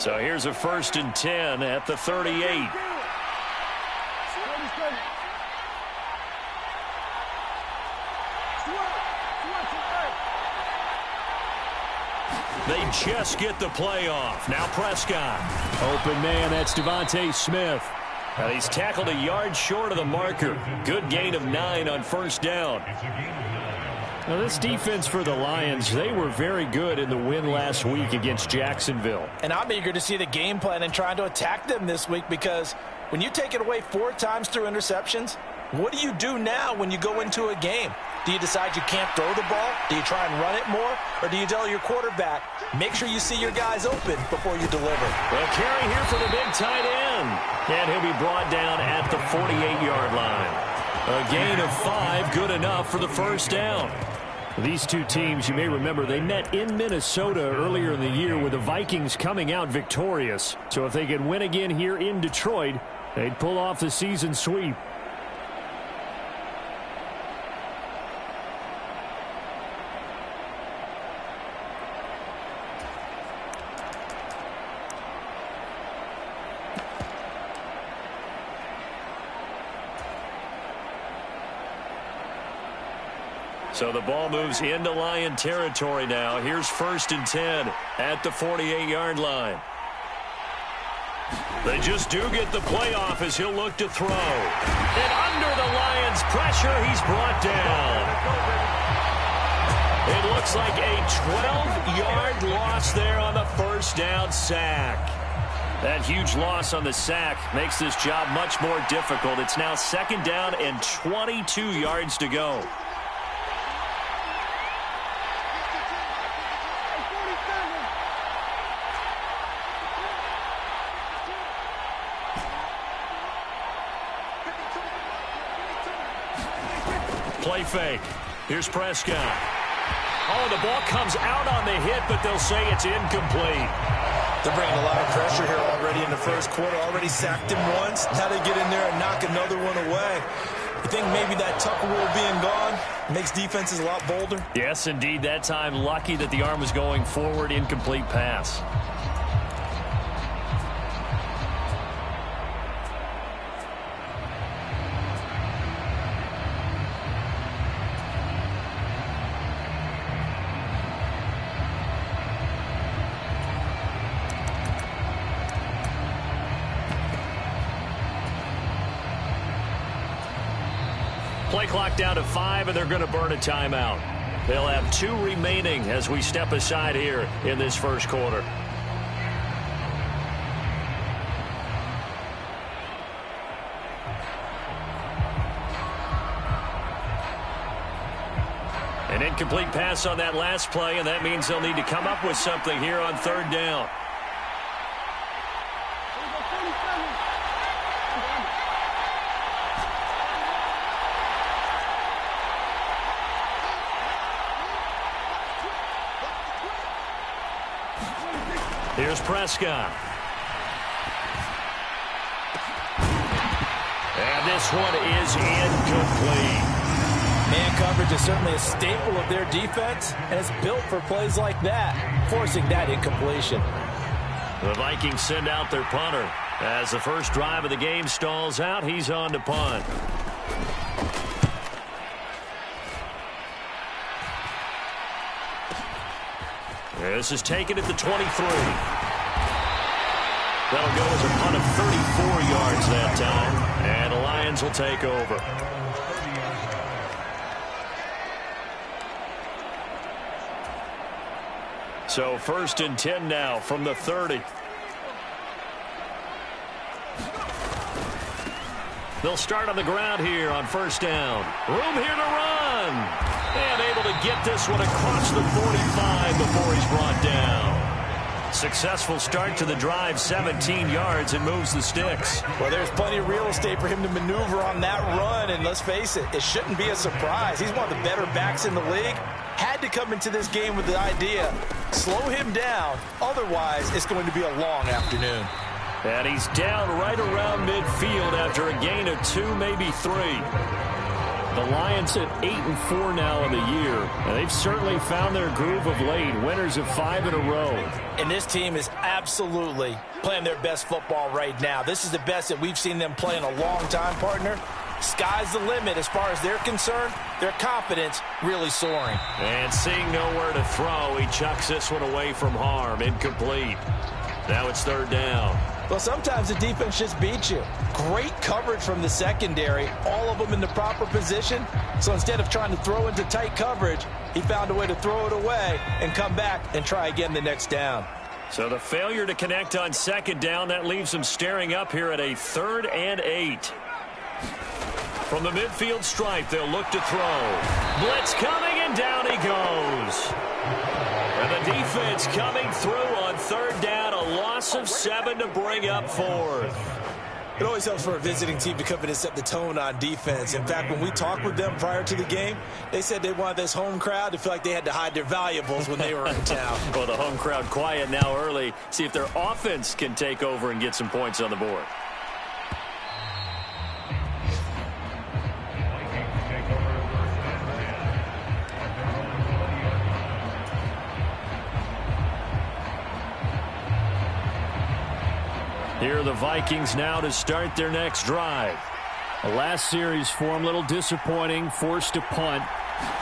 So here's a 1st and 10 at the 38. They just get the play off. Now Prescott. Open man, that's Devontae Smith. Now he's tackled a yard short of the marker. Good gain of 9 on 1st down. Now this defense for the Lions, they were very good in the win last week against Jacksonville. And I'm eager to see the game plan and trying to attack them this week, because when you take it away 4 times through interceptions, what do you do now when you go into a game? Do you decide you can't throw the ball? Do you try and run it more? Or do you tell your quarterback, make sure you see your guys open before you deliver? Well, carry here for the big tight end. And he'll be brought down at the 48-yard line. A gain of 5, good enough for the 1st down. These two teams, you may remember, they met in Minnesota earlier in the year with the Vikings coming out victorious. So if they could win again here in Detroit, they'd pull off the season sweep. So the ball moves into Lion territory now. Here's 1st and 10 at the 48-yard line. They just do get the play off as he'll look to throw. And under the Lions' pressure, he's brought down. It looks like a 12-yard loss there on the 1st down sack. That huge loss on the sack makes this job much more difficult. It's now 2nd down and 22 yards to go. Play fake. Here's Prescott. Oh, the ball comes out on the hit, but they'll say it's incomplete. They're bringing a lot of pressure here already in the 1st quarter. Already sacked him once. Now they get in there and knock another one away. You think maybe that Tucker rule being gone makes defenses a lot bolder? Yes, indeed. That time, lucky that the arm was going forward. Incomplete pass. Play clock down to 5, and they're going to burn a timeout. They'll have 2 remaining as we step aside here in this 1st quarter. An incomplete pass on that last play, and that means they'll need to come up with something here on 3rd down. Here's Prescott. And this one is incomplete. Man coverage is certainly a staple of their defense, and it's built for plays like that, forcing that incompletion. The Vikings send out their punter. As the first drive of the game stalls out, he's on to punt. This is taken at the 23. That'll go as a punt of 34 yards that time, and the Lions will take over. So 1st and 10 now from the 30. They'll start on the ground here on 1st down. Room here to run. And able to get this one across the 45 before he's brought down. Successful start to the drive, 17 yards, and moves the sticks. Well, there's plenty of real estate for him to maneuver on that run, and let's face it, it shouldn't be a surprise. He's one of the better backs in the league. Had to come into this game with the idea, slow him down, otherwise it's going to be a long afternoon. And he's down right around midfield after a gain of 2, maybe 3. The Lions at 8-4 now in the year. And they've certainly found their groove of late. Winners of 5 in a row. And this team is absolutely playing their best football right now. This is the best that we've seen them play in a long time, partner. Sky's the limit as far as they're concerned. Their confidence really soaring. And seeing nowhere to throw, he chucks this one away from harm. Incomplete. Now it's 3rd down. Well, sometimes the defense just beats you. Great coverage from the secondary, all of them in the proper position. So instead of trying to throw into tight coverage, he found a way to throw it away and come back and try again the next down. So the failure to connect on 2nd down, that leaves him staring up here at a 3rd and 8. From the midfield stripe, they'll look to throw. Blitz coming, and down he goes. And the defense coming through on 3rd down, a loss of 7 to bring up 4th. It always helps for a visiting team to come in and set the tone on defense. In fact, when we talked with them prior to the game, they said they wanted this home crowd to feel like they had to hide their valuables when they were in town. Well, the home crowd quiet now early. See if their offense can take over and get some points on the board. Here are the Vikings now to start their next drive. The last series for them, a little disappointing, forced to punt.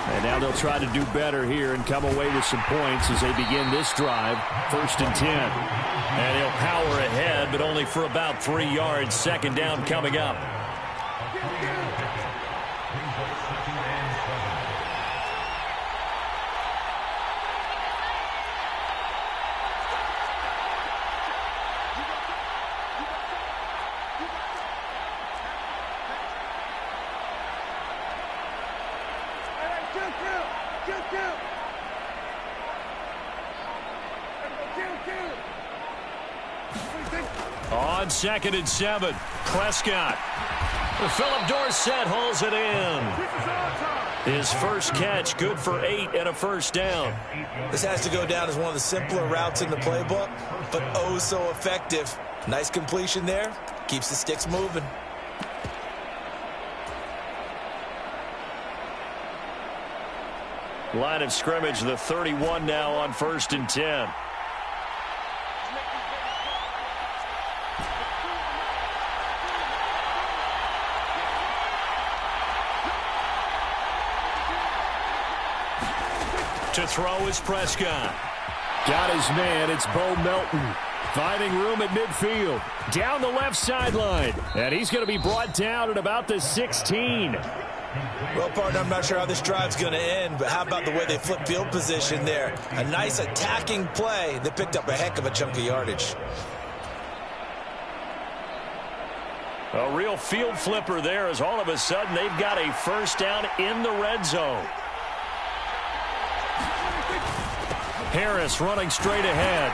And now they'll try to do better here and come away with some points as they begin this drive. 1st and 10. And he'll power ahead, but only for about 3 yards. 2nd down coming up. On 2nd and 7, Prescott. Philip Dorsett hauls it in. His first catch, good for 8 and a 1st down. This has to go down as one of the simpler routes in the playbook, but oh so effective. Nice completion there. Keeps the sticks moving. Line of scrimmage, the 31 now on 1st and 10. To throw is Prescott. Got his man. It's Bo Melton. Finding room at midfield. Down the left sideline. And he's going to be brought down at about the 16. Well, partner, I'm not sure how this drive's going to end, but how about the way they flip field position there? A nice attacking play that picked up a heck of a chunk of yardage. A real field flipper there as all of a sudden they've got a 1st down in the red zone. Harris running straight ahead.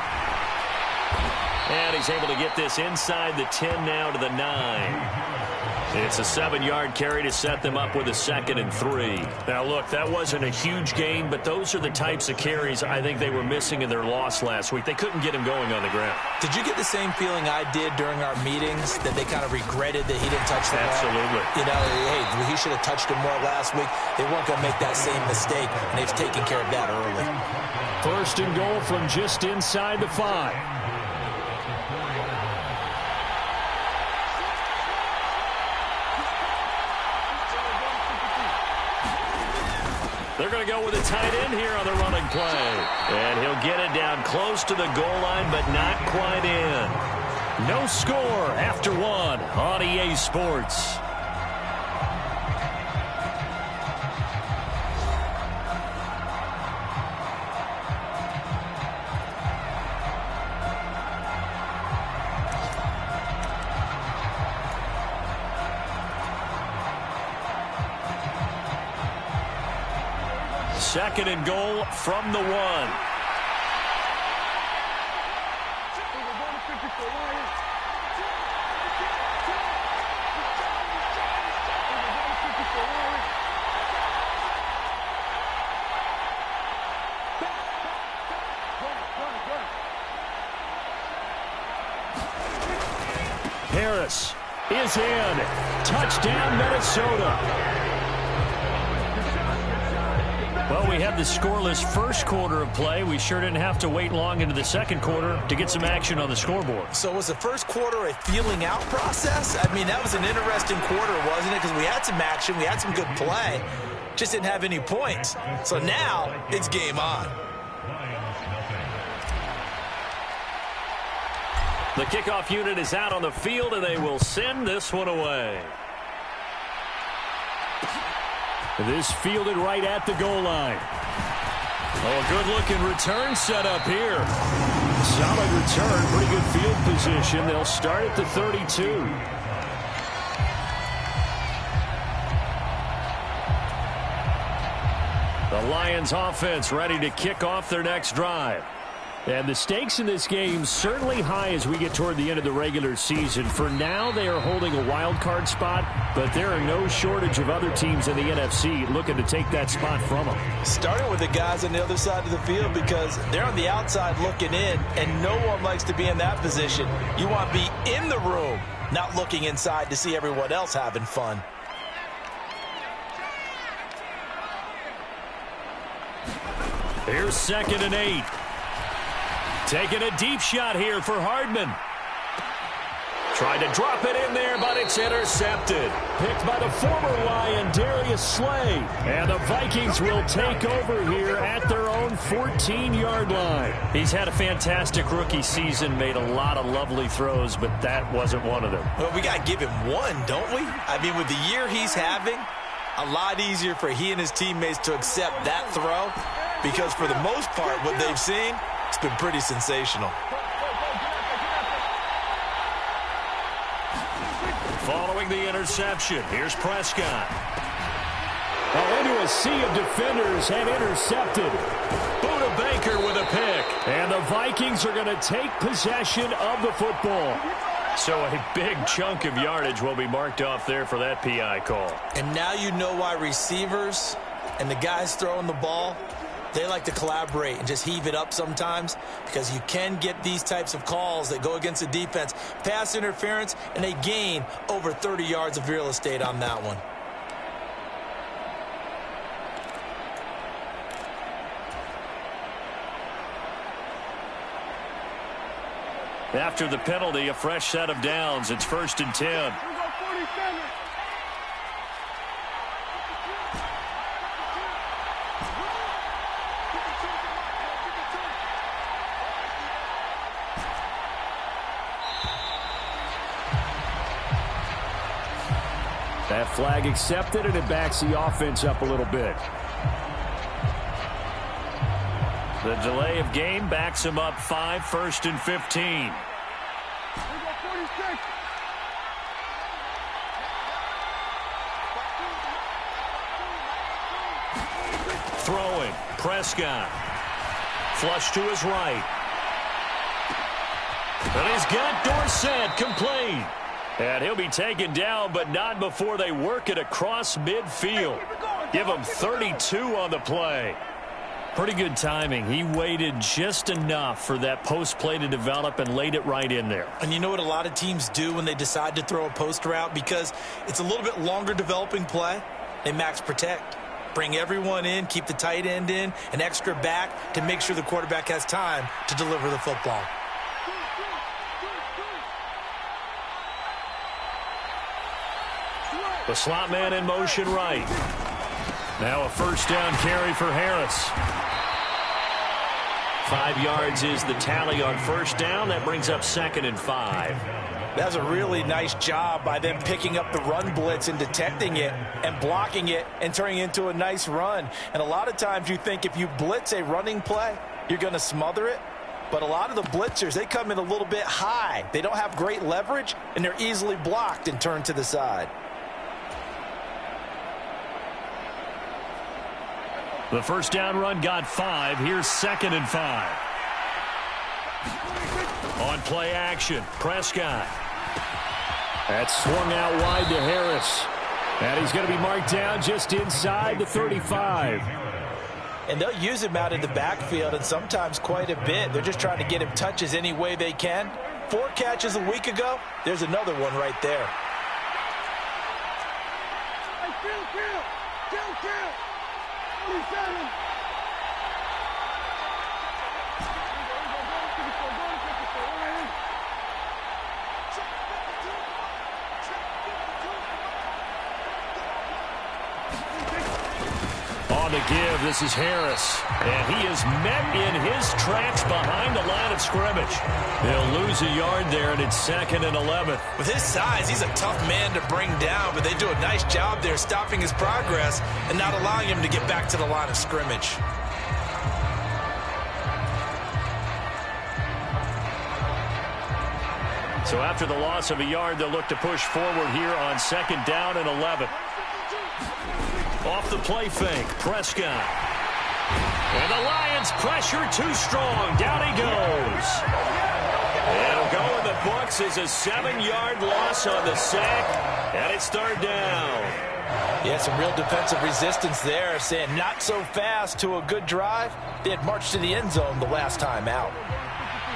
And he's able to get this inside the 10 now to the 9. It's a 7-yard carry to set them up with a 2nd and 3. Now, look, that wasn't a huge gain, but those are the types of carries I think they were missing in their loss last week. They couldn't get him going on the ground. Did you get the same feeling I did during our meetings, that they kind of regretted that he didn't touch the ball? Absolutely. You know, hey, he should have touched him more last week. They weren't going to make that same mistake, and they've taken care of that early. 1st and goal from just inside the 5. They're going to go with a tight end here on the running play. And he'll get it down close to the goal line, but not quite in. No score after 1 on EA Sports. Second and goal from the 1. Harris is in. Touchdown, Minnesota. Well, we had the scoreless first quarter of play. We sure didn't have to wait long into the second quarter to get some action on the scoreboard. So was the first quarter a feeling out process? I mean, that was an interesting quarter, wasn't it? Because we had some action, we had some good play, just didn't have any points. So now it's game on. The kickoff unit is out on the field, and they will send this one away. This fielded right at the goal line. Oh, a good-looking return set up here. Solid return, pretty good field position. They'll start at the 32. The Lions offense ready to kick off their next drive. And the stakes in this game certainly high as we get toward the end of the regular season. For now, they are holding a wild card spot, but there are no shortage of other teams in the NFC looking to take that spot from them. Starting with the guys on the other side of the field because they're on the outside looking in, and no one likes to be in that position. You want to be in the room, not looking inside to see everyone else having fun. Here's 2nd and 8. Taking a deep shot here for Hardman. Tried to drop it in there, but it's intercepted. Picked by the former Lion, Darius Slay. And the Vikings will take over here at their own 14-yard line. He's had a fantastic rookie season, made a lot of lovely throws, but that wasn't one of them. Well, we got to give him one, don't we? I mean, with the year he's having, a lot easier for he and his teammates to accept that throw because for the most part, what they've seen, it's been pretty sensational. Following the interception, here's Prescott. Oh, into a sea of defenders and intercepted. Buda Baker with a pick. And the Vikings are going to take possession of the football. So a big chunk of yardage will be marked off there for that PI call. And now you know why receivers and the guys throwing the ball, they like to collaborate and just heave it up sometimes because you can get these types of calls that go against the defense. Pass interference, and they gain over 30 yards of real estate on that one. After the penalty, a fresh set of downs. It's 1st and 10. That flag accepted, and it backs the offense up a little bit. The delay of game backs him up 5, 1st and 15. Throwing, Prescott. Flush to his right. And he's got Dorsett complete. And he'll be taken down, but not before they work it across midfield. Give him 32 on the play. Pretty good timing. He waited just enough for that post play to develop and laid it right in there. And you know what a lot of teams do when they decide to throw a post route? Because it's a little bit longer developing play. They max protect. Bring everyone in, keep the tight end in, an extra back to make sure the quarterback has time to deliver the football. The slot man in motion right. Now a 1st down carry for Harris. 5 yards is the tally on 1st down. That brings up 2nd and 5. That's a really nice job by them picking up the run blitz and detecting it and blocking it and turning it into a nice run. And a lot of times you think if you blitz a running play, you're going to smother it. But a lot of the blitzers, they come in a little bit high. They don't have great leverage, and they're easily blocked and turned to the side. The 1st down run got 5. Here's 2nd and 5. On play action, Prescott. That's swung out wide to Harris. And he's going to be marked down just inside the 35. And they'll use him out in the backfield, and sometimes quite a bit. They're just trying to get him touches any way they can. 4 catches a week ago. There's another one right there. On the give, this is Harris. And he is met in his tracks behind the line of scrimmage. He'll lose a yard there, and it's 2nd and 11. With his size, he's a tough man to bring down, but they do a nice job there stopping his progress and not allowing him to get back to the line of scrimmage. So after the loss of a yard, they'll look to push forward here on 2nd down and 11. Off the play fake, Prescott. And the Lions pressure too strong. Down he goes. It'll go in the books as a 7-yard loss on the sack, and it's 3rd down. Yeah, some real defensive resistance there, saying not so fast to a good drive. They had marched to the end zone the last time out.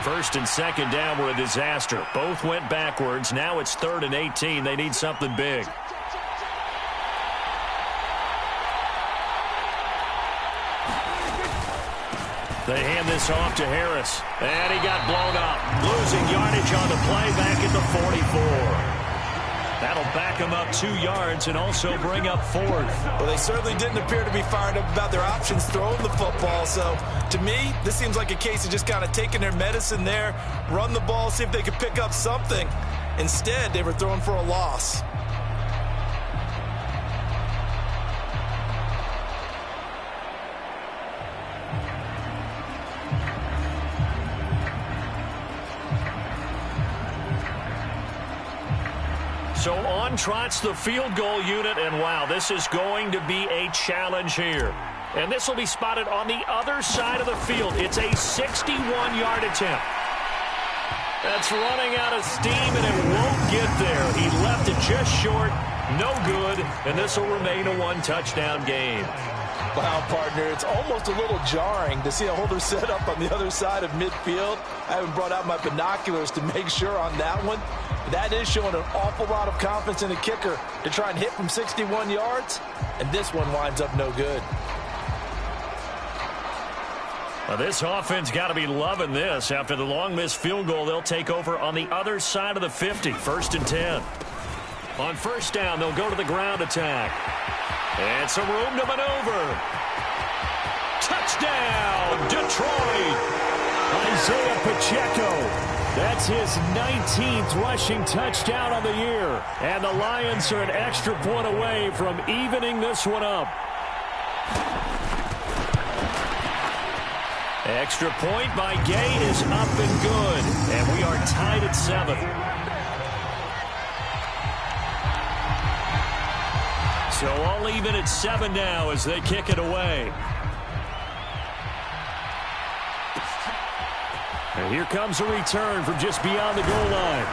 1st and 2nd down were a disaster. Both went backwards. Now it's 3rd and 18. They need something big. They hand this off to Harris. And he got blown up. Losing yardage on the play back at the 44. That'll back him up 2 yards and also bring up 4th. Well, they certainly didn't appear to be fired up about their options throwing the football. So, to me, this seems like a case of just kind of taking their medicine there, run the ball, see if they could pick up something. Instead, they were throwing for a loss. So on trots the field goal unit, and wow, this is going to be a challenge here. And this will be spotted on the other side of the field. It's a 61-yard attempt. That's running out of steam, and it won't get there. He left it just short, no good, and this will remain a 1-touchdown game. Wow, partner, it's almost a little jarring to see a holder set up on the other side of midfield. I haven't brought out my binoculars to make sure on that one. That is showing an awful lot of confidence in the kicker to try and hit from 61 yards, and this one winds up no good. Well, this offense got to be loving this. After the long missed field goal, they'll take over on the other side of the 50, 1st and 10. On 1st down, they'll go to the ground attack. And some room to maneuver. Touchdown, Detroit! Isaiah Pacheco. That's his 19th rushing touchdown of the year. And the Lions are an extra point away from evening this one up. Extra point by Gay is up and good. And we are tied at 7. So all even at 7 now as they kick it away. And here comes a return from just beyond the goal line.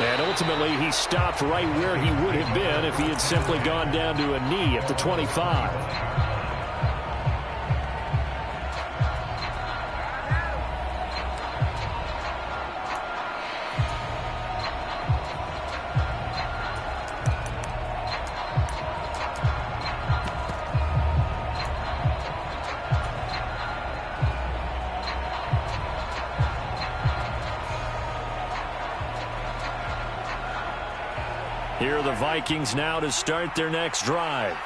And ultimately, he stopped right where he would have been if he had simply gone down to a knee at the 25. Here are the Vikings now to start their next drive.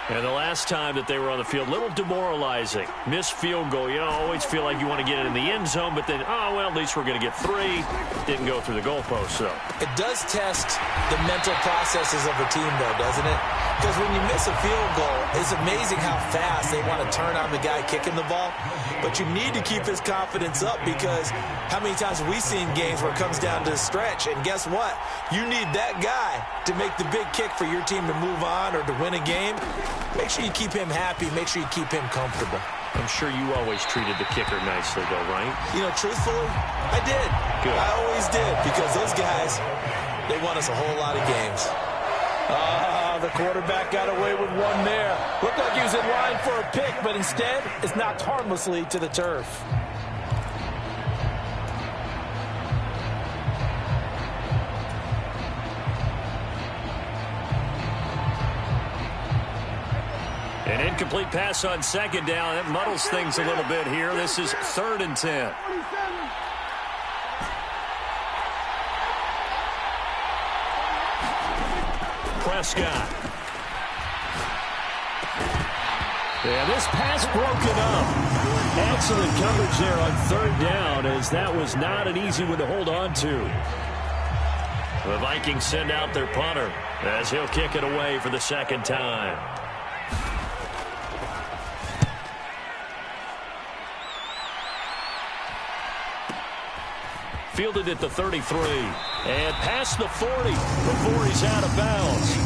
And the last time that they were on the field, a little demoralizing. Missed field goal. You know, always feel like you want to get it in the end zone, but then, oh, well, at least we're going to get 3. Didn't go through the goalpost, so. It does test the mental processes of a team, though, doesn't it? Because when you miss a field goal, it's amazing how fast they want to turn on the guy kicking the ball. But you need to keep his confidence up because how many times have we seen games where it comes down to the stretch? And guess what? You need that guy to make the big kick for your team to move on or to win a game. Make sure you keep him happy. Make sure you keep him comfortable. I'm sure you always treated the kicker nicely, though, right? You know, truthfully, I did. Good. I always did because those guys, they won us a whole lot of games. The quarterback got away with one there. Looked like he was in line for a pick, but instead, it's knocked harmlessly to the turf. An incomplete pass on second down. That muddles things a little bit here. This is 3rd and 10. Prescott. Yeah, this pass broken up. Excellent coverage there on 3rd down, as that was not an easy one to hold on to. The Vikings send out their punter as he'll kick it away for the 2nd time. Fielded at the 33 and past the 40 before he's out of bounds.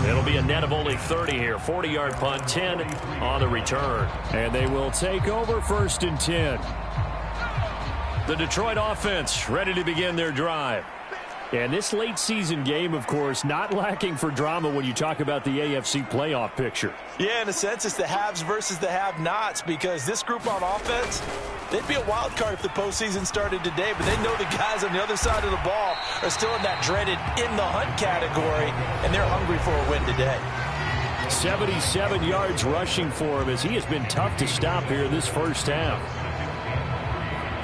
It'll be a net of only 30 here. 40-yard punt, 10 on the return. And they will take over 1st and 10. The Detroit offense ready to begin their drive. And this late season game, of course, not lacking for drama when you talk about the AFC playoff picture. Yeah, in a sense, it's the haves versus the have-nots, because this group on offense, they'd be a wild card if the postseason started today, but they know the guys on the other side of the ball are still in that dreaded in-the-hunt category, and they're hungry for a win today. 77 yards rushing for him, as he has been tough to stop here this first half.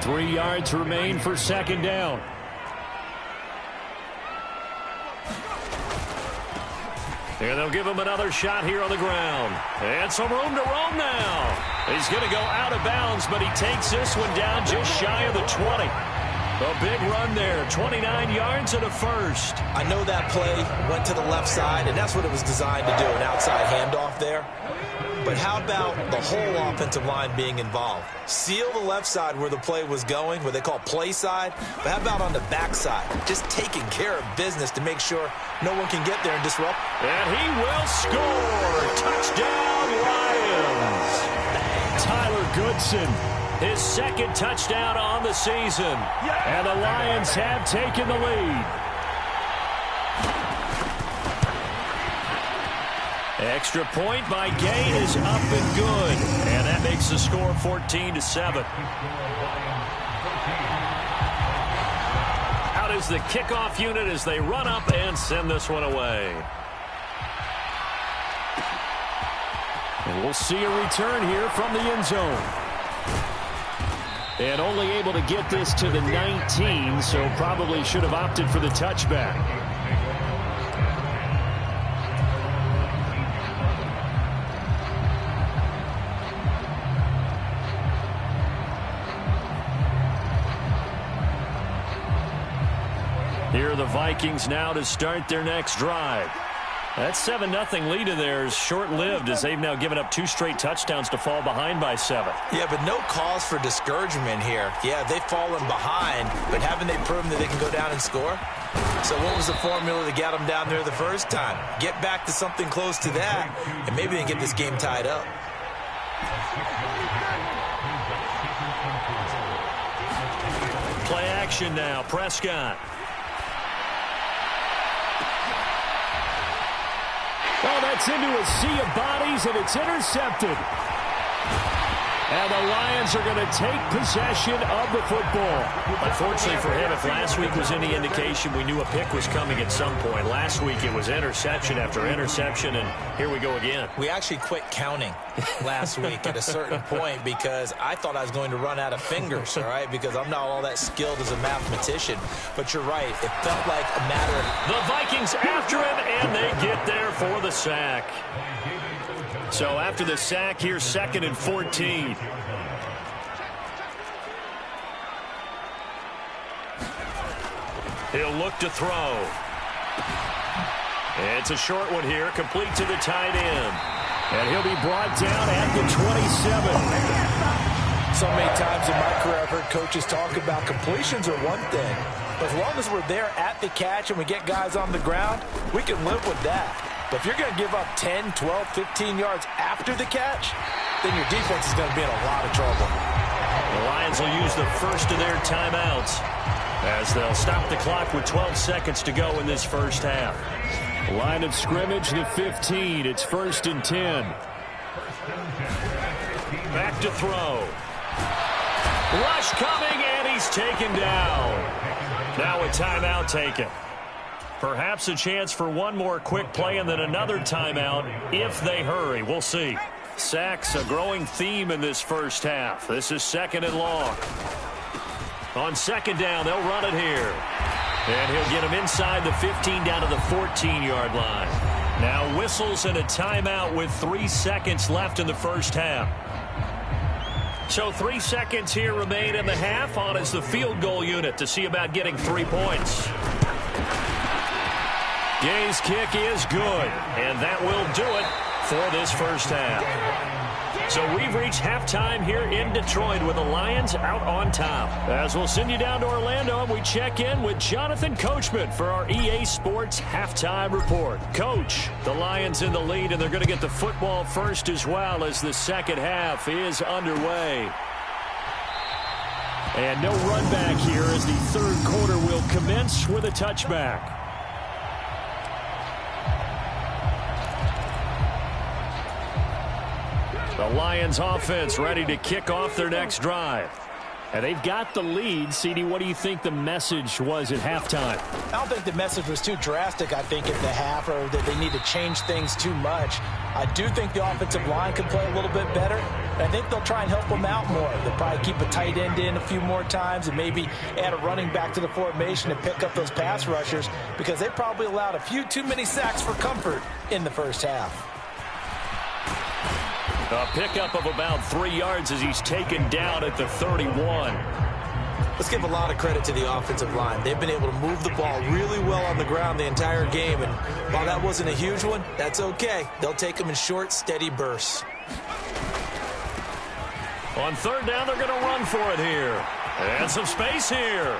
3 yards remain for 2nd down. And they'll give him another shot here on the ground. And some room to roam now. He's going to go out of bounds, but he takes this one down just shy of the 20. A big run there, 29 yards and a first. I know that play went to the left side, and that's what it was designed to do, an outside handoff there. But how about the whole offensive line being involved? Seal the left side where the play was going, what they call play side. But how about on the back side? Just taking care of business to make sure no one can get there and disrupt. And he will score. Touchdown, Lions. Tyler Goodson, his 2nd touchdown on the season. And the Lions have taken the lead. Extra point by Gain is up and good. And that makes the score 14-7. Out is the kickoff unit as they run up and send this one away. And we'll see a return here from the end zone. And only able to get this to the 19, so probably should have opted for the touchback. Here are the Vikings now to start their next drive. That 7-0 lead in there is short-lived, as they've now given up 2 straight touchdowns to fall behind by 7. Yeah, but no cause for discouragement here. Yeah, they've fallen behind, but haven't they proven that they can go down and score? So what was the formula to get them down there the first time? Get back to something close to that, and maybe they can get this game tied up. Play action now, Prescott. Oh, that's into a sea of bodies, and it's intercepted. And the Lions are going to take possession of the football. Unfortunately for him, if last week was any indication, we knew a pick was coming at some point. Last week it was interception after interception, and here we go again. We actually quit counting last week at a certain point because I thought I was going to run out of fingers, all right, because I'm not all that skilled as a mathematician. But you're right. It felt like a matter of... The Vikings after him, and they get there for the sack. So after the sack, here's 2nd and 14. He'll look to throw. It's a short one here, complete to the tight end. And he'll be brought down at the 27. So many times in my career, I've heard coaches talk about completions are one thing. But as long as we're there at the catch and we get guys on the ground, we can live with that. But if you're going to give up 10, 12, 15 yards after the catch, then your defense is going to be in a lot of trouble. The Lions will use the first of their timeouts as they'll stop the clock with 12 seconds to go in this first half. Line of scrimmage, the 15. It's 1st and 10. Back to throw. Rush coming, and he's taken down. Now a timeout taken. Perhaps a chance for one more quick play and then another timeout if they hurry. We'll see. Sacks, a growing theme in this first half. This is 2nd and long. On 2nd down, they'll run it here. And he'll get him inside the 15 down to the 14-yard line. Now whistles and a timeout with 3 seconds left in the first half. So 3 seconds here remain in the half. On is the field goal unit to see about getting 3 points. Gay's kick is good, and that will do it for this first half. So we've reached halftime here in Detroit with the Lions out on top. As we'll send you down to Orlando, and we check in with Jonathan Coachman for our EA Sports Halftime Report. Coach, the Lions in the lead, and they're going to get the football first as well as the second half is underway. And no run back here as the third quarter will commence with a touchback. The Lions offense ready to kick off their next drive. And they've got the lead. CD, what do you think the message was at halftime? I don't think the message was too drastic, I think, at the half, or that they need to change things too much. I do think the offensive line can play a little bit better. And I think they'll try and help them out more. They'll probably keep a tight end in a few more times and maybe add a running back to the formation and pick up those pass rushers because they probably allowed a few too many sacks for comfort in the first half. A pickup of about 3 yards as he's taken down at the 31. Let's give a lot of credit to the offensive line. They've been able to move the ball really well on the ground the entire game. And while that wasn't a huge one, that's okay. They'll take them in short, steady bursts. On 3rd down, they're going to run for it here. And some space here.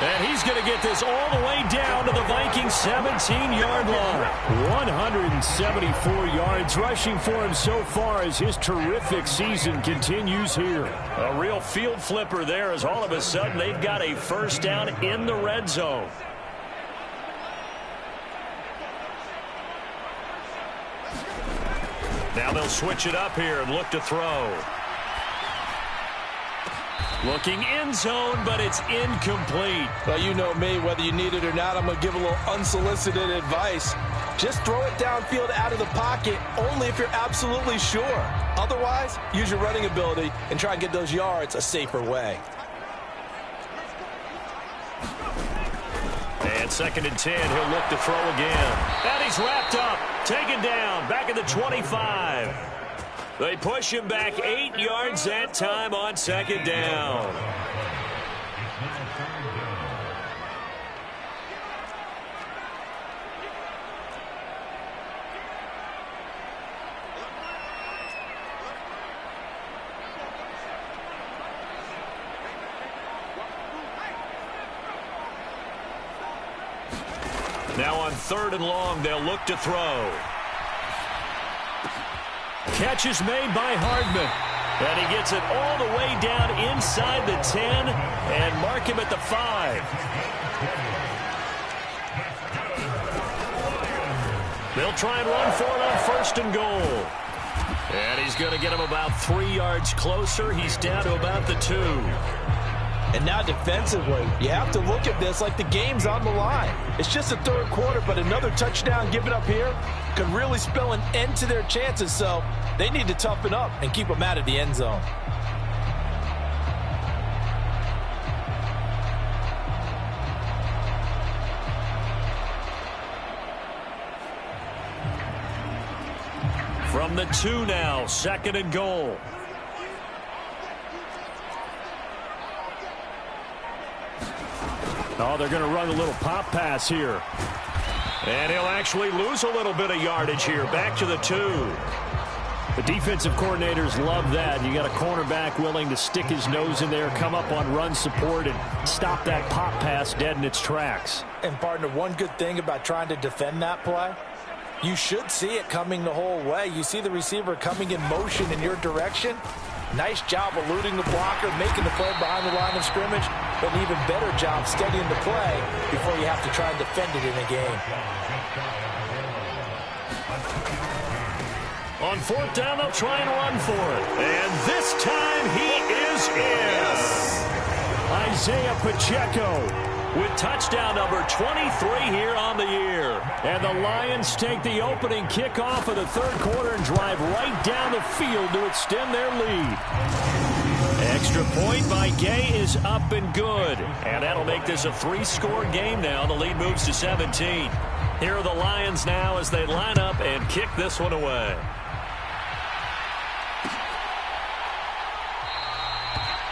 And he's going to get this all the way down to the Vikings' 17-yard line. 174 yards rushing for him so far as his terrific season continues here. A real field flipper there as all of a sudden they've got a first down in the red zone. Now they'll switch it up here and look to throw. Looking end zone, but it's incomplete. Well, you know me, whether you need it or not, I'm going to give a little unsolicited advice. Just throw it downfield out of the pocket only if you're absolutely sure. Otherwise, use your running ability and try and get those yards a safer way. And 2nd and 10, he'll look to throw again. And he's wrapped up, taken down, back at the 25. They push him back 8 yards that time on 2nd down. Now on 3rd and long, they'll look to throw. Catch is made by Hardman. And he gets it all the way down inside the 10 and mark him at the 5. They'll try and run for it on 1st and goal. And he's going to get him about 3 yards closer. He's down to about the 2. And now defensively, you have to look at this like the game's on the line. It's just the 3rd quarter, but another touchdown given up here could really spell an end to their chances. So they need to toughen up and keep them out of the end zone. From the 2 now, 2nd and goal. Oh, they're going to run a little pop pass here. And he'll actually lose a little bit of yardage here. Back to the 2. The defensive coordinators love that. You got a cornerback willing to stick his nose in there, come up on run support, and stop that pop pass dead in its tracks. And, partner, one good thing about trying to defend that play, you should see it coming the whole way. You see the receiver coming in motion in your direction. Nice job eluding the blocker, making the play behind the line of scrimmage, but an even better job studying the play before you have to try and defend it in a game. On 4th down, they'll try and run for it. And this time he is in. Yes. Isaiah Pacheco with touchdown number 23 here on the year. And the Lions take the opening kickoff of the third quarter and drive right down the field to extend their lead. Extra point by Gay is up and good. And that'll make this a 3-score game now. The lead moves to 17. Here are the Lions now as they line up and kick this one away.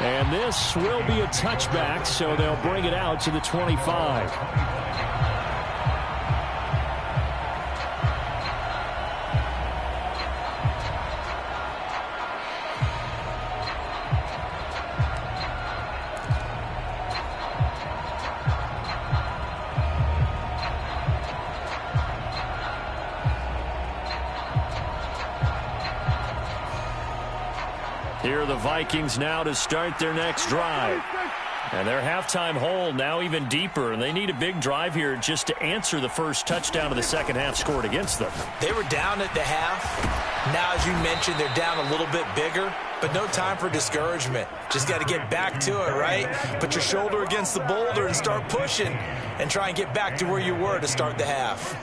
And this will be a touchback, so they'll bring it out to the 25. Here are the Vikings now to start their next drive. And their halftime hole now even deeper, and they need a big drive here just to answer the first touchdown of the second half scored against them. They were down at the half. Now, as you mentioned, they're down a little bit bigger, but no time for discouragement. Just got to get back to it, right? Put your shoulder against the boulder and start pushing and try and get back to where you were to start the half.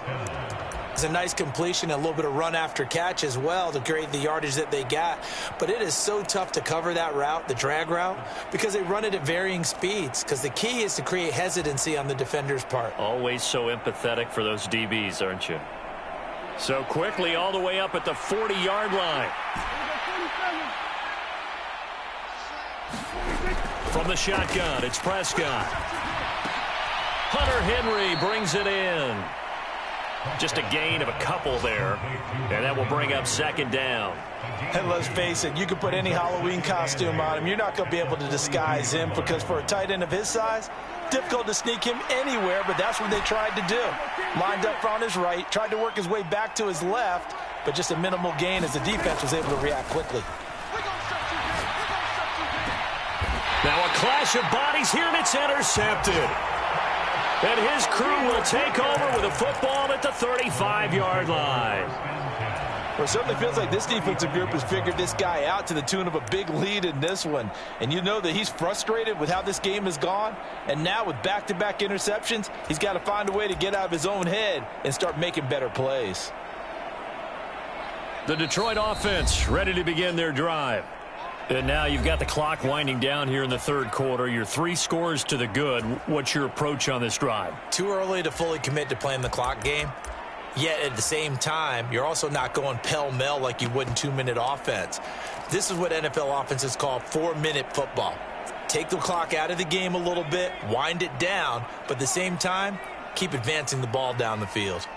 It's a nice completion, a little bit of run after catch as well to create the yardage that they got. But it is so tough to cover that route, the drag route, because they run it at varying speeds. Because the key is to create hesitancy on the defender's part. Always so empathetic for those DBs, aren't you? So quickly all the way up at the 40-yard line. From the shotgun, it's Prescott. Hunter Henry brings it in. Just a gain of a couple there, and that will bring up second down. And let's face it, you can put any Halloween costume on him. You're not going to be able to disguise him because for a tight end of his size, difficult to sneak him anywhere, but that's what they tried to do. Lined up on his right, tried to work his way back to his left, but just a minimal gain as the defense was able to react quickly. Now a clash of bodies here, and it's intercepted. And his crew will take over with a football at the 35-yard line. Well, it certainly feels like this defensive group has figured this guy out to the tune of a big lead in this one. And you know that he's frustrated with how this game has gone. And now with back-to-back interceptions, he's got to find a way to get out of his own head and start making better plays. The Detroit offense ready to begin their drive. And now you've got the clock winding down here in the third quarter. You're 3 scores to the good. What's your approach on this drive? Too early to fully commit to playing the clock game. Yet at the same time, you're also not going pell-mell like you would in 2-minute offense. This is what NFL offenses call 4-minute football. Take the clock out of the game a little bit, wind it down, but at the same time, keep advancing the ball down the field.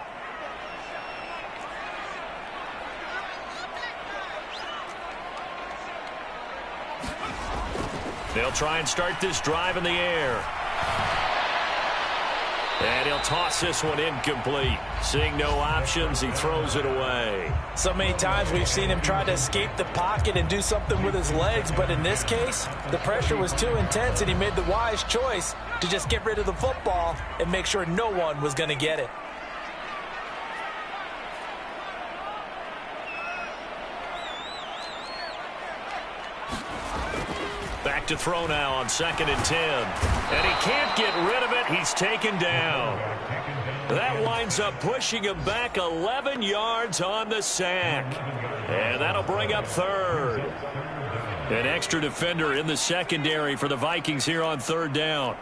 They'll try and start this drive in the air. And he'll toss this one incomplete. Seeing no options, he throws it away. So many times we've seen him try to escape the pocket and do something with his legs, but in this case, the pressure was too intense and he made the wise choice to just get rid of the football and make sure no one was going to get it. Back to throw now on 2nd and 10. And he can't get rid of it. He's taken down. That winds up pushing him back 11 yards on the sack. And that'll bring up third. An extra defender in the secondary for the Vikings here on 3rd down.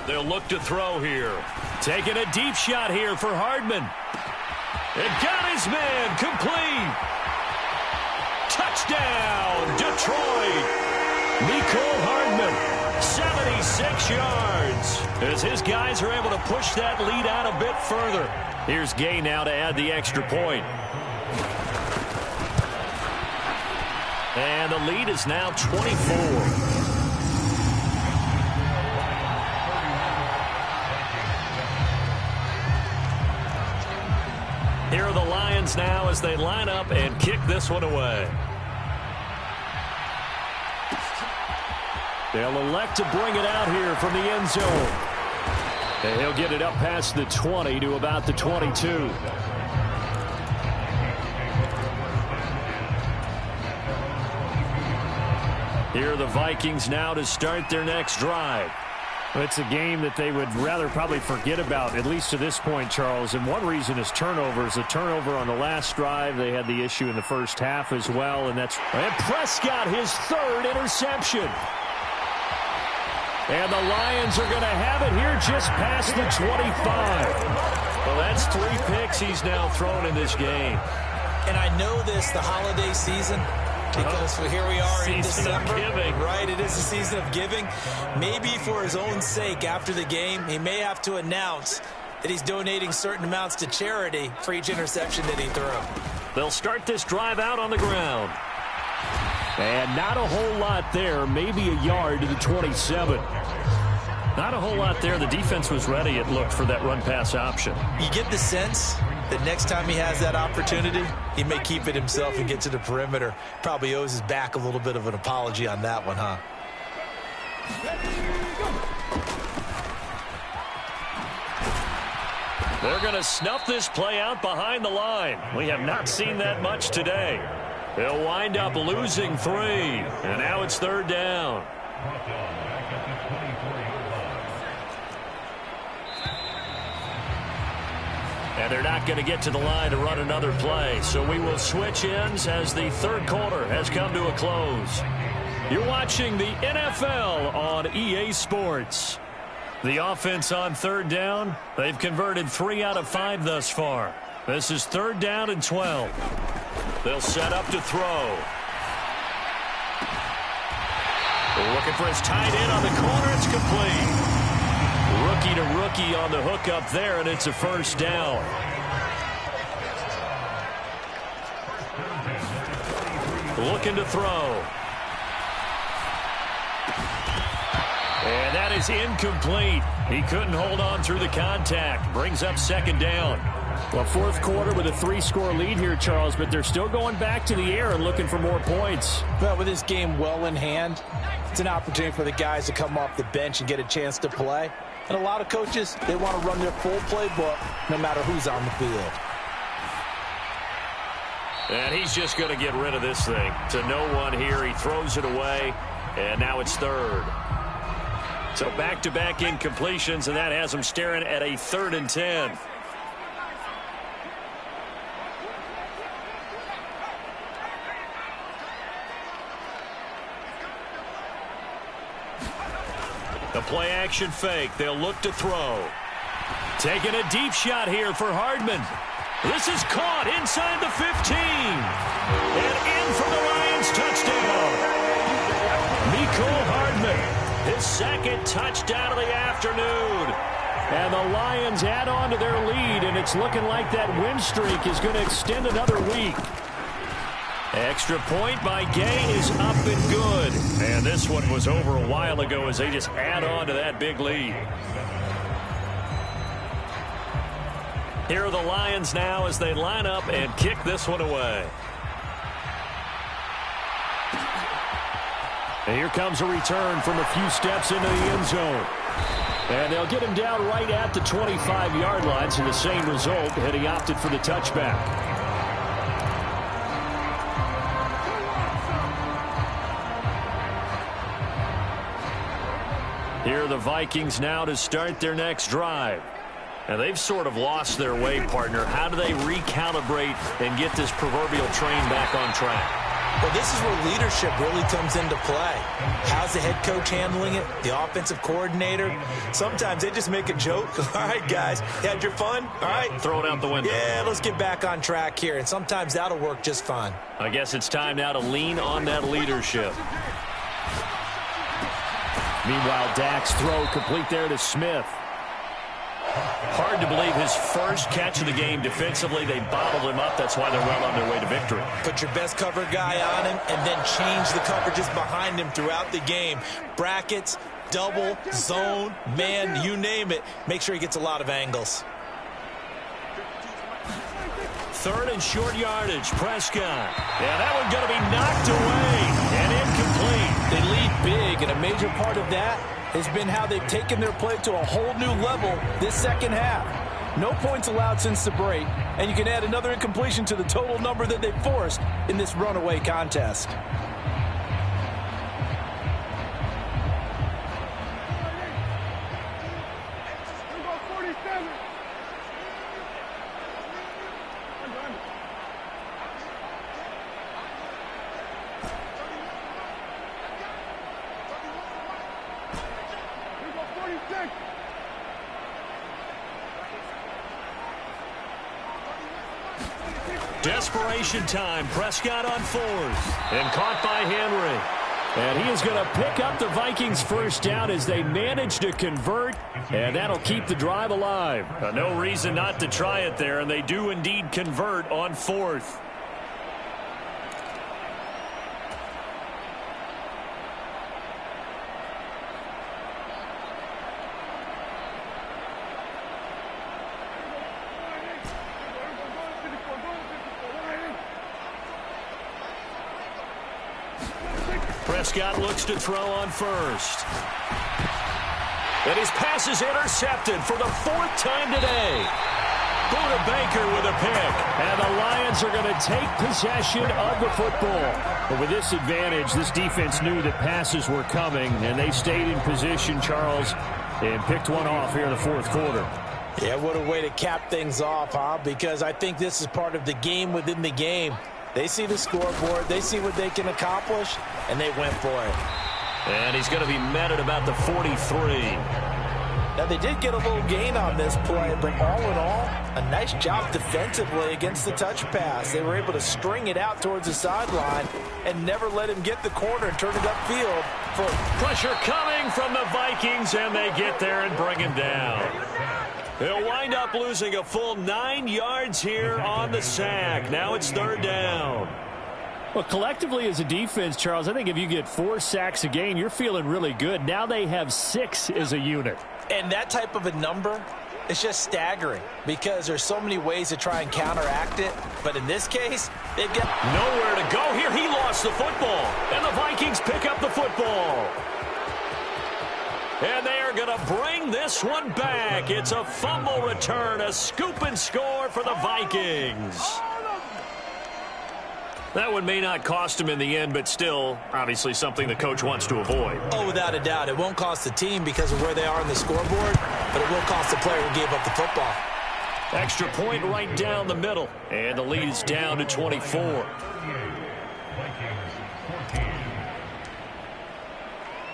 They'll look to throw here. Taking a deep shot here for Hardman. It got his man complete. Touchdown, Detroit. Mecole Hardman, 76 yards. As his guys are able to push that lead out a bit further. Here's Gay now to add the extra point. And the lead is now 24. Here are the Lions now as they line up and kick this one away. They'll elect to bring it out here from the end zone. And he'll get it up past the 20 to about the 22. Here are the Vikings now to start their next drive. It's a game that they would rather probably forget about, at least to this point, Charles. And one reason is turnovers. A turnover on the last drive. They had the issue in the first half as well. And Prescott, his third interception. And the Lions are going to have it here just past the 25. Well, that's 3 picks he's now thrown in this game. And I know this, the holiday season, because here we are in December. Right, it is the season of giving. Maybe for his own sake, after the game, he may have to announce that he's donating certain amounts to charity for each interception that he threw. They'll start this drive out on the ground. And not a whole lot there, maybe a yard to the 27. Not a whole lot there. The defense was ready, it looked, for that run-pass option. You get the sense that next time he has that opportunity, he may keep it himself and get to the perimeter. Probably owes his back a little bit of an apology on that one, huh? They're going to snuff this play out behind the line. We have not seen that much today. They'll wind up losing 3. And now it's 3rd down. And they're not going to get to the line to run another play. So we will switch ends as the 3rd quarter has come to a close. You're watching the NFL on EA Sports. The offense on 3rd down, they've converted 3 out of 5 thus far. This is 3rd down and 12. They'll set up to throw. Looking for his tight end on the corner. It's complete. Rookie to rookie on the hook up there, and it's a 1st down. Looking to throw. And that is incomplete. He couldn't hold on through the contact. Brings up 2nd down. Well, 4th quarter with a 3-score lead here, Charles, but they're still going back to the air and looking for more points. Well, with this game well in hand, it's an opportunity for the guys to come off the bench and get a chance to play. And a lot of coaches, they want to run their full playbook no matter who's on the field. And he's just going to get rid of this thing. To no one here. He throws it away, and now it's 3rd. So back-to-back incompletions, and that has him staring at a 3rd and 10. The play-action fake. They'll look to throw. Taking a deep shot here for Hardman. This is caught inside the 15. And in for the Lions touchdown. Mecole Hardman, his 2nd touchdown of the afternoon. And the Lions add on to their lead, and it's looking like that win streak is going to extend another week. Extra point by Gay is up and good. And this one was over a while ago as they just add on to that big lead. Here are the Lions now as they line up and kick this one away. And here comes a return from a few steps into the end zone. And they'll get him down right at the 25-yard line, so the same result had he opted for the touchback. Here are the Vikings now to start their next drive. And they've sort of lost their way, partner. How do they recalibrate and get this proverbial train back on track? Well, this is where leadership really comes into play. How's the head coach handling it? The offensive coordinator? Sometimes they just make a joke. All right, guys, you had your fun? All right. Throw it out the window. Yeah, let's get back on track here. And sometimes that'll work just fine. I guess it's time now to lean on that leadership. Meanwhile, Dak's throw complete there to Smith. Hard to believe his first catch of the game defensively. They bottled him up. That's why they're well on their way to victory. Put your best cover guy on him and then change the coverages behind him throughout the game. Brackets, double, zone, man, you name it. Make sure he gets a lot of angles. 3rd and short yardage. Prescott. Yeah, that one's going to be knocked away and incomplete. They lead big, and a major part of that has been how they've taken their play to a whole new level this second half. No points allowed since the break, and you can add another incompletion to the total number that they've forced in this runaway contest. Desperation time. Prescott on fourth. And caught by Henry. And he is going to pick up the Vikings' first down as they manage to convert. And that'll keep the drive alive. No reason not to try it there. And they do indeed convert on fourth. Prescott looks to throw on first. And his pass is intercepted for the fourth time today. Buda Baker with a pick. And the Lions are going to take possession of the football. But with this advantage, this defense knew that passes were coming, and they stayed in position, Charles, and picked one off here in the fourth quarter. Yeah, what a way to cap things off, huh? Because I think this is part of the game within the game. They see the scoreboard, they see what they can accomplish, and they went for it. And he's going to be met at about the 43. Now, they did get a little gain on this play, but all in all, a nice job defensively against the touch pass. They were able to string it out towards the sideline and never let him get the corner and turn it upfield. For pressure coming from the Vikings, and they get there and bring him down. They'll wind up losing a full 9 yards here on the sack. Now it's third down. Well, collectively as a defense, Charles, I think if you get 4 sacks a game, you're feeling really good. Now they have 6 as a unit. And that type of a number is just staggering because there's so many ways to try and counteract it. But in this case, they've got nowhere to go here. He lost the football, and the Vikings pick up the football. And they are going to bring this one back. It's a fumble return, a scoop and score for the Vikings. That one may not cost him in the end, but still, obviously something the coach wants to avoid. Oh, without a doubt. It won't cost the team because of where they are on the scoreboard, but it will cost the player who gave up the football. Extra point right down the middle, and the lead is down to 24.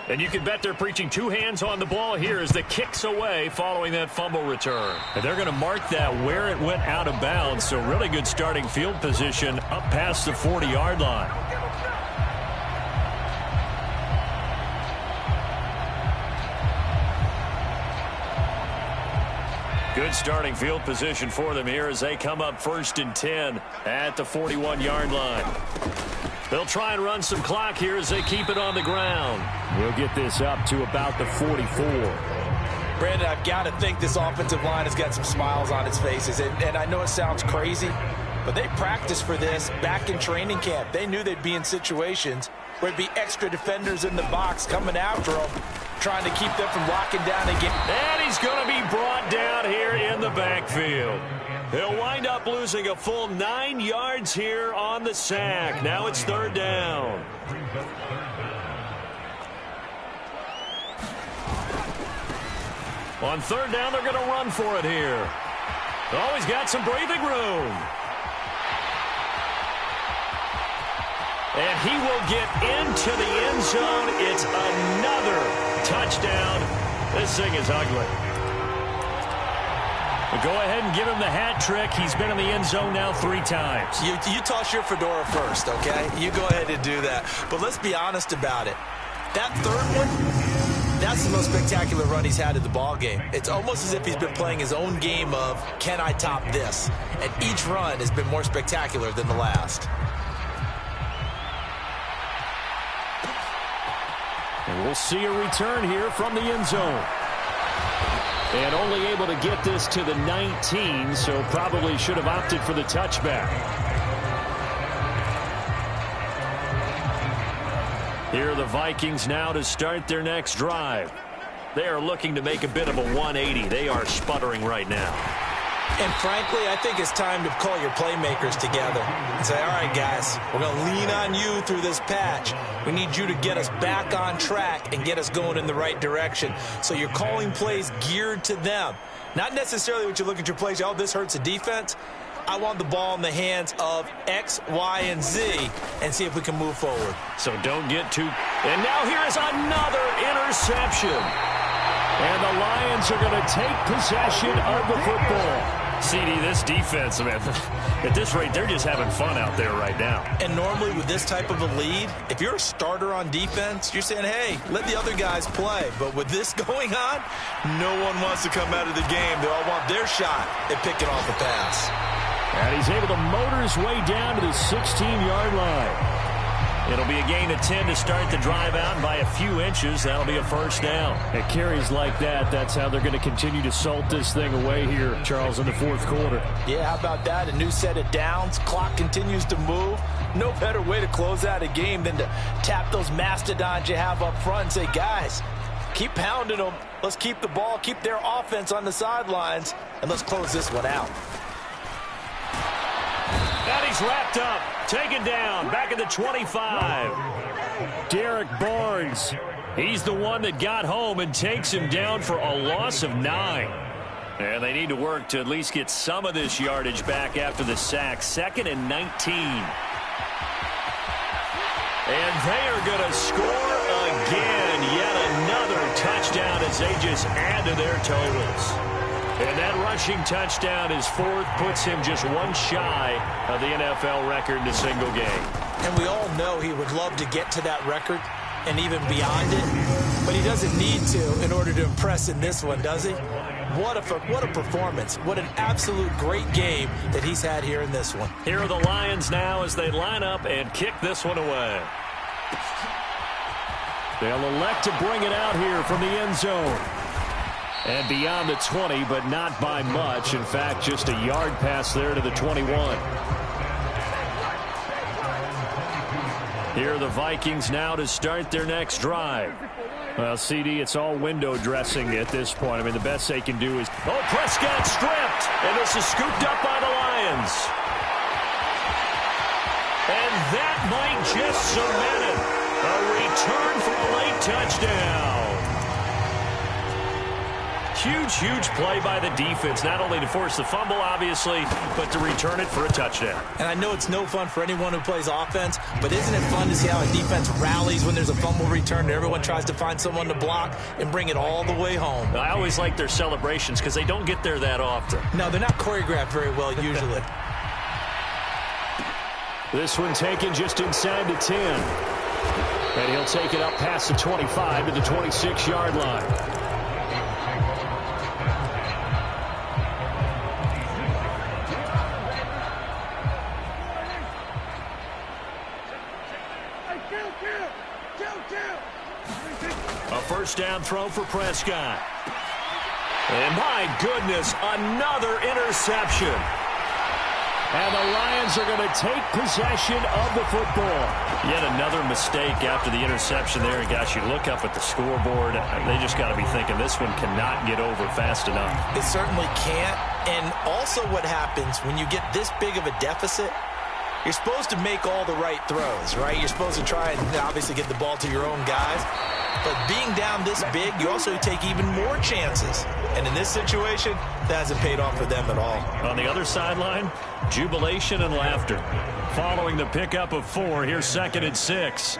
And you can bet they're preaching 2 hands on the ball here as the kick's away following that fumble return. And they're going to mark that where it went out of bounds, so really good starting field position up past the 40-yard line. Good starting field position for them here as they come up 1st and 10 at the 41-yard line. They'll try and run some clock here as they keep it on the ground. We'll get this up to about the 44. Brandon, I've got to think this offensive line has got some smiles on its faces. And I know it sounds crazy, but they practiced for this back in training camp. They knew they'd be in situations where it'd be extra defenders in the box coming after them, trying to keep them from locking down again. And he's going to be brought down here in the backfield. They'll wind up losing a full 9 yards here on the sack. Now it's third down. On third down, they're going to run for it here. Always got some breathing room. And he will get into the end zone. It's another touchdown. This thing is ugly. But go ahead and give him the hat trick. He's been in the end zone now 3 times. You toss your fedora first, okay? You go ahead and do that. But let's be honest about it. That third one, that's the most spectacular run he's had in the ball game. It's almost as if he's been playing his own game of, can I top this? And each run has been more spectacular than the last. And we'll see a return here from the end zone. And only able to get this to the 19, so probably should have opted for the touchback. Here are the Vikings now to start their next drive. They are looking to make a bit of a 180. They are sputtering right now. And frankly, I think it's time to call your playmakers together and say, all right, guys, we're going to lean on you through this patch. We need you to get us back on track and get us going in the right direction. So you're calling plays geared to them. Not necessarily what you look at your plays, oh, this hurts the defense. I want the ball in the hands of X, Y, and Z and see if we can move forward. So don't get too... And now here is another interception. And the Lions are going to take possession of the football. CD, this defense, man, at this rate, they're just having fun out there right now. And normally with this type of a lead, if you're a starter on defense, you're saying, hey, let the other guys play. But with this going on, no one wants to come out of the game. They all want their shot at picking off a pass. And he's able to motor his way down to the 16-yard line. It'll be a gain of 10 to start the drive out, and by a few inches, that'll be a first down. It carries like that. That's how they're going to continue to salt this thing away here, Charles, in the fourth quarter. Yeah, how about that? A new set of downs. Clock continues to move. No better way to close out a game than to tap those mastodons you have up front and say, guys, keep pounding them. Let's keep the ball, keep their offense on the sidelines, and let's close this one out. And he's wrapped up, taken down, back at the 25. Derek Barnes, he's the one that got home and takes him down for a loss of 9. And they need to work to at least get some of this yardage back after the sack. 2nd and 19. And they are going to score again. Yet another touchdown as they just add to their totals. And that rushing touchdown is 4th, puts him just one shy of the NFL record in a single game. And we all know he would love to get to that record and even beyond it, but he doesn't need to in order to impress in this one, does he? What a performance. What an absolute great game that he's had here in this one. Here are the Lions now as they line up and kick this one away. They'll elect to bring it out here from the end zone. And beyond the 20, but not by much. In fact, just a yard pass there to the 21. Here are the Vikings now to start their next drive. Well, CD, it's all window dressing at this point. I mean, the best they can do is... Oh, Prescott stripped, and this is scooped up by the Lions. And that might just cement it. A return for a late touchdown. Huge play by the defense, not only to force the fumble, obviously, but to return it for a touchdown. And I know it's no fun for anyone who plays offense, but isn't it fun to see how a defense rallies when there's a fumble return and everyone tries to find someone to block and bring it all the way home? I always like their celebrations because they don't get there that often. No, they're not choreographed very well usually. This one taken just inside the 10. And he'll take it up past the 25 to the 26-yard line. A first down throw for Prescott. And my goodness, another interception. And the Lions are going to take possession of the football. Yet another mistake after the interception there. And gosh, you look up at the scoreboard, they just got to be thinking this one cannot get over fast enough. It certainly can't. And also what happens when you get this big of a deficit, you're supposed to make all the right throws, right? You're supposed to try and obviously get the ball to your own guys. But being down this big, you also take even more chances. And in this situation, that hasn't paid off for them at all. On the other sideline, jubilation and laughter. Following the pickup of 4, here's 2nd and 6.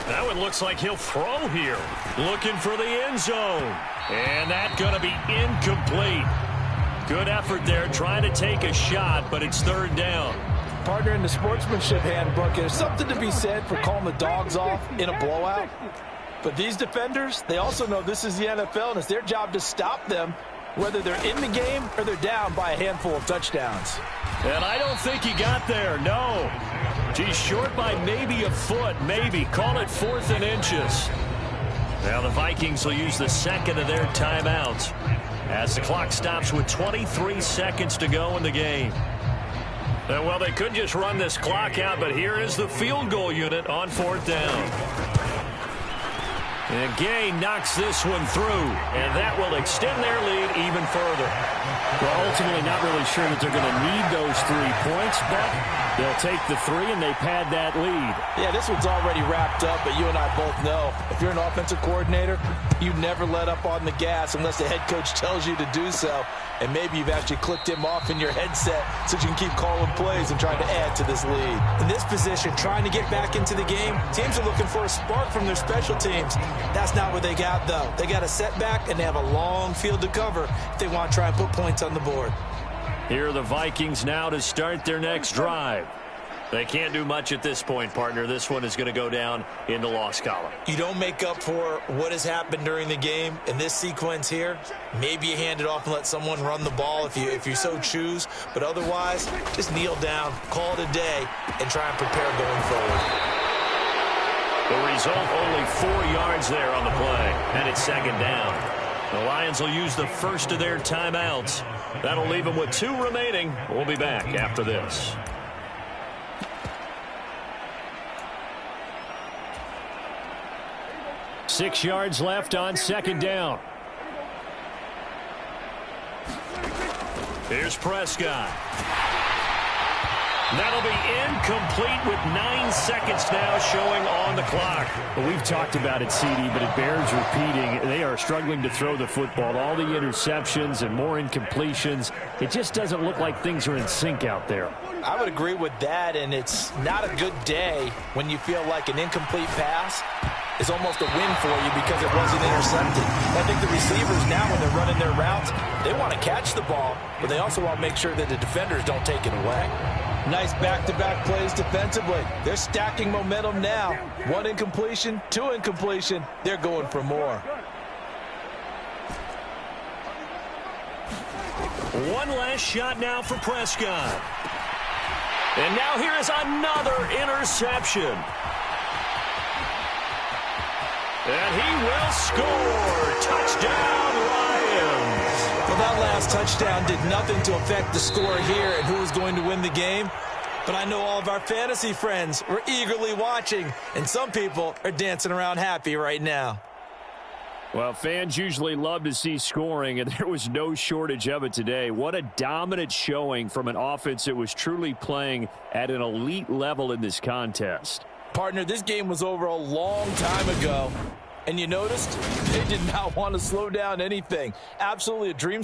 That one looks like he'll throw here. Looking for the end zone. And that's going to be incomplete. Good effort there, trying to take a shot, but it's 3rd down. Partner, in the sportsmanship handbook, there's something to be said for calling the dogs off in a blowout. But these defenders, they also know this is the NFL, and it's their job to stop them, whether they're in the game or they're down by a handful of touchdowns. And I don't think he got there, no. He's short by maybe a foot, maybe. Call it 4th and inches. Now the Vikings will use the second of their timeouts as the clock stops with 23 seconds to go in the game. Well, they could just run this clock out, but here is the field goal unit on 4th down. And Gay knocks this one through, and that will extend their lead even further. Well, ultimately not really sure that they're going to need those 3 points, but they'll take the 3 and they pad that lead. Yeah, this one's already wrapped up, but you and I both know if you're an offensive coordinator, you never let up on the gas unless the head coach tells you to do so. And maybe you've actually clicked him off in your headset so you can keep calling plays and trying to add to this lead. In this position, trying to get back into the game, teams are looking for a spark from their special teams. That's not what they got, though. They got a setback, and they have a long field to cover if they want to try and put points on the board. Here are the Vikings now to start their next drive. They can't do much at this point, partner. This one is going to go down in the loss column. You don't make up for what has happened during the game in this sequence here. Maybe you hand it off and let someone run the ball if you so choose. But otherwise, just kneel down, call it a day, and try and prepare going forward. The result, only 4 yards there on the play, and it's 2nd down. The Lions will use the first of their timeouts. That'll leave them with 2 remaining. We'll be back after this. Six yards left on 2nd down. Here's Prescott. That'll be incomplete with 9 seconds now showing on the clock. Well, we've talked about it, CD, but it bears repeating. They are struggling to throw the football. All the interceptions and more incompletions. It just doesn't look like things are in sync out there. I would agree with that, and it's not a good day when you feel like an incomplete pass is almost a win for you because it wasn't intercepted. I think the receivers now, when they're running their routes, they want to catch the ball, but they also want to make sure that the defenders don't take it away. Nice back-to-back plays defensively. They're stacking momentum now. 1 incompletion, 2 incompletion. They're going for more. One last shot now for Prescott. And now here is another interception. And he will score. Touchdown, Lions. Well, that last touchdown did nothing to affect the score here and who was going to win the game. But I know all of our fantasy friends were eagerly watching, and some people are dancing around happy right now. Well, fans usually love to see scoring, and there was no shortage of it today. What a dominant showing from an offense that was truly playing at an elite level in this contest. Partner, this game was over a long time ago, and you noticed they did not want to slow down anything. Absolutely a dream